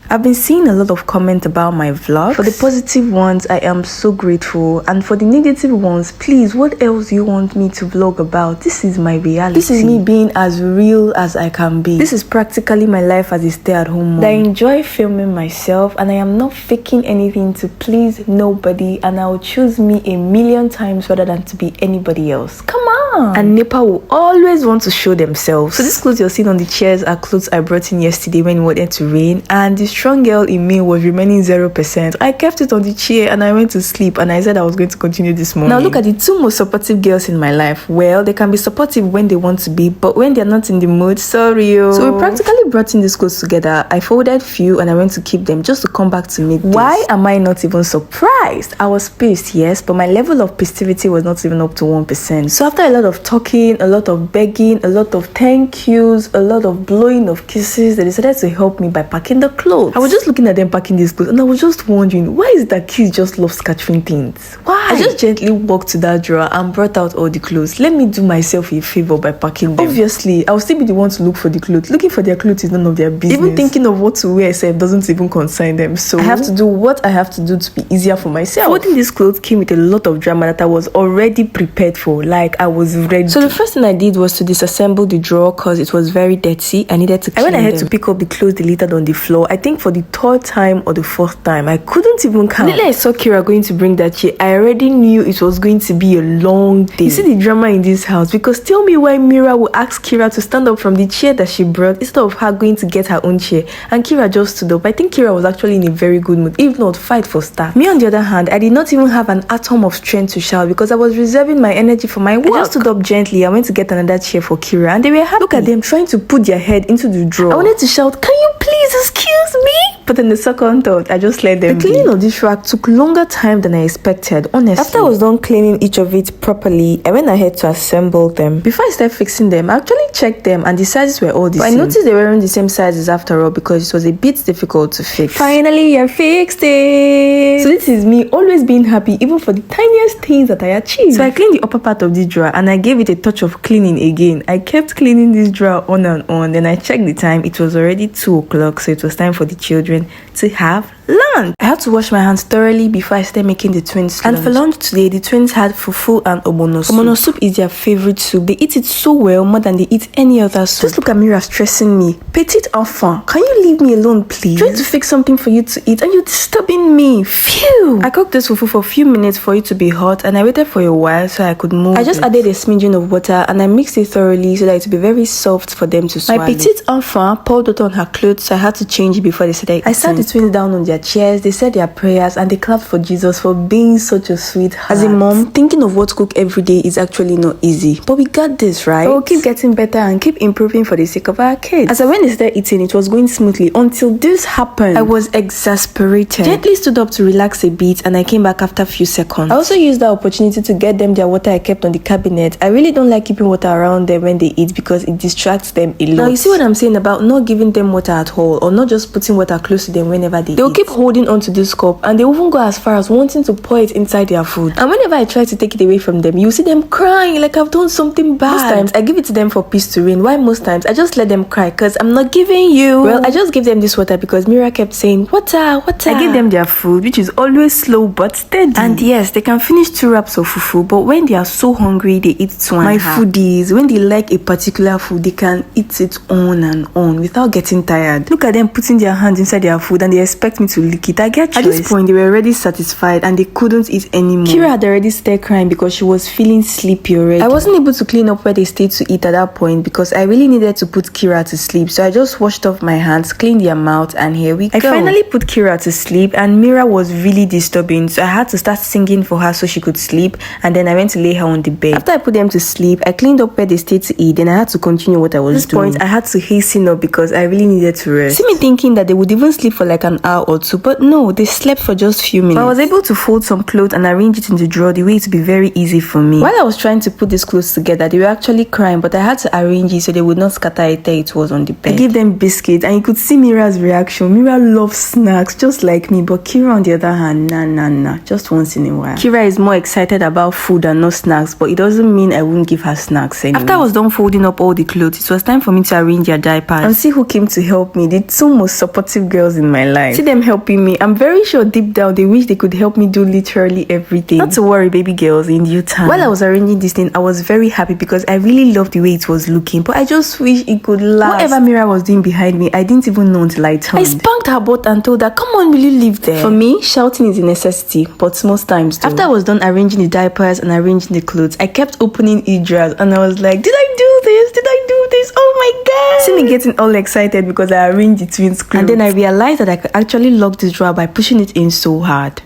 I've been seeing a lot of comments about my vlog. For the positive ones, I am so grateful. And for the negative ones, please, what else do you want me to vlog about? This is my reality. This is me being as real as I can be. This is practically my life as a stay-at-home mom. I enjoy filming myself and I am not faking anything to please nobody, and I will choose me a million times rather than to be anybody else. Come on! And NEPA will always want to show themselves. So these clothes you're seeing on the chairs are clothes I brought in yesterday when it wanted to rain, and this strong girl in me was remaining 0%. I kept it on the chair and I went to sleep, and I said I was going to continue this morning. Now look at the two most supportive girls in my life. Well, they can be supportive when they want to be, but when they're not in the mood, sorry. So we practically brought in these clothes together. I folded few and I went to keep them just to come back to meet this. Why am I not even surprised? I was pissed, yes, but my level of festivity was not even up to 1%. So after a lot of talking, a lot of begging, a lot of thank yous, a lot of blowing of kisses, they decided to help me by packing the clothes. I was just looking at them packing these clothes and I was just wondering, why is that kids just love scattering things? Why? I just gently walked to that drawer and brought out all the clothes. Let me do myself a favor by packing them. Obviously, I'll still be the one to look for the clothes. Looking for their clothes is none of their business. Even thinking of what to wear itself doesn't even concern them. So I have to do what I have to do to be easier for myself. Folding these clothes came with a lot of drama that I was already prepared for. Like, I was ready. So the first thing I did was to disassemble the drawer because it was very dirty. I needed to clean them. I went ahead to pick up the clothes deleted on the floor. I think for the third time or the fourth time. I couldn't even count. Immediately I saw Kira going to bring that chair, I already knew it was going to be a long day. You see the drama in this house, because tell me why Mira will ask Kira to stand up from the chair that she brought instead of her going to get her own chair, and Kira just stood up. I think Kira was actually in a very good mood, if not fight for start. Me on the other hand, I did not even have an atom of strength to shout because I was reserving my energy for my work. I just stood up gently. I went to get another chair for Kira and they were happy. Look at them trying to put their head into the drawer. I wanted to shout, can you please excuse me? But in the second thought, I just let them. The cleaning of this rack took longer time than I expected, honestly. After I was done cleaning each of it properly, I went ahead to assemble them. Before I started fixing them, I actually checked them and the sizes were all the same. I noticed they weren't the same sizes after all because it was a bit difficult to fix. Finally, I fixed it! So this is me always being happy even for the tiniest things that I achieved. So I cleaned the upper part of the drawer and I gave it a touch of cleaning again. I kept cleaning this drawer on and on. Then I checked the time. It was already 2 o'clock, so it was time for the children to have lunch. I had to wash my hands thoroughly before I started making the twins lunch. And for lunch today, the twins had fufu and obono soup. Obono soup is their favorite soup. They eat it so well, more than they eat any other soup. Just look at Mira stressing me. Petite enfant, can you leave me alone, please? Trying to fix something for you to eat and you're disturbing me. Phew! I cooked this fufu for a few minutes for it to be hot and I waited for a while so I could move. I just added a smidgen of water and I mixed it thoroughly so that it would be very soft for them to swallow. My petite enfant poured water on her clothes, so I had to change it before they started eating. I sat the twins down on their chairs, they said their prayers and they clapped for Jesus for being such a sweetheart. As a mom, thinking of what to cook every day is actually not easy, but we got this, right? We'll keep getting better and keep improving for the sake of our kids. As I went to start eating, it was going smoothly until this happened. I was exasperated. Gently stood up to relax a bit and I came back after a few seconds. I also used that opportunity to get them their water I kept on the cabinet. I really don't like keeping water around them when they eat because it distracts them a lot. Now you see what I'm saying about not giving them water at all or not just putting water close to them whenever they eat. They'll keep holding onto this cup and they even go as far as wanting to pour it inside their food. And whenever I try to take it away from them, you see them crying like I've done something bad. Most times I give it to them for peace to reign. Why most times I just let them cry because I'm not giving you. Well, I just gave them this water because Mira kept saying water, water. I gave them their food, which is always slow but steady. And yes, they can finish 2 wraps of fufu, but when they are so hungry, they eat 2 and a half. My foodies, when they like a particular food, they can eat it on and on without getting tired. Look at them putting their hands inside their food and they expect me to lick it. I get choice. At this point, they were already satisfied and they couldn't eat anymore. Kira had already started crying because she was feeling sleepy already. I wasn't able to clean up where they stayed to eat at that point because I really needed to put Kira to sleep. So I just washed off my hands, cleaned their mouth, and here we go. I finally put Kira to sleep and Mira was really disturbing. So I had to start singing for her so she could sleep, and then I went to lay her on the bed. After I put them to sleep, I cleaned up where they stayed to eat. Then I had to continue what I was doing. At this point, I had to hasten up because I really needed to rest. See me thinking that they would even sleep for like an hour or two, but no, they slept for just few minutes. I was able to fold some clothes and arrange it in the drawer the way it would be very easy for me. While I was trying to put these clothes together, they were actually crying, but I had to arrange it so they would not scatter it. It was on the bed. I gave them biscuits, and you could see Mira's reaction. Mira loves snacks just like me, but Kira on the other hand, nah, just once in a while. Kira is more excited about food and not snacks, but it doesn't mean I wouldn't give her snacks anyway. After I was done folding up all the clothes, it was time for me to arrange their diapers. And see who came to help me, the two most supportive girls in my life. See them helping me. I'm very sure deep down they wish they could help me do literally everything. Not to worry, baby girls, in due time. While I was arranging this thing, I was very happy because I really loved the way it was looking, but I just wish it could last. Whatever Mira was doing behind me, I didn't even know until I turned. I spanked her butt and told her, come on, will you leave there? For me, shouting is a necessity, but most times too. After I was done arranging the diapers and arranging the clothes, I kept opening each drawer and I was like, did I do this? Did I do this? Oh my god! See me getting all excited because I arranged the twins' clothes. And then I realized that I could actually lock this drawer by pushing it in so hard.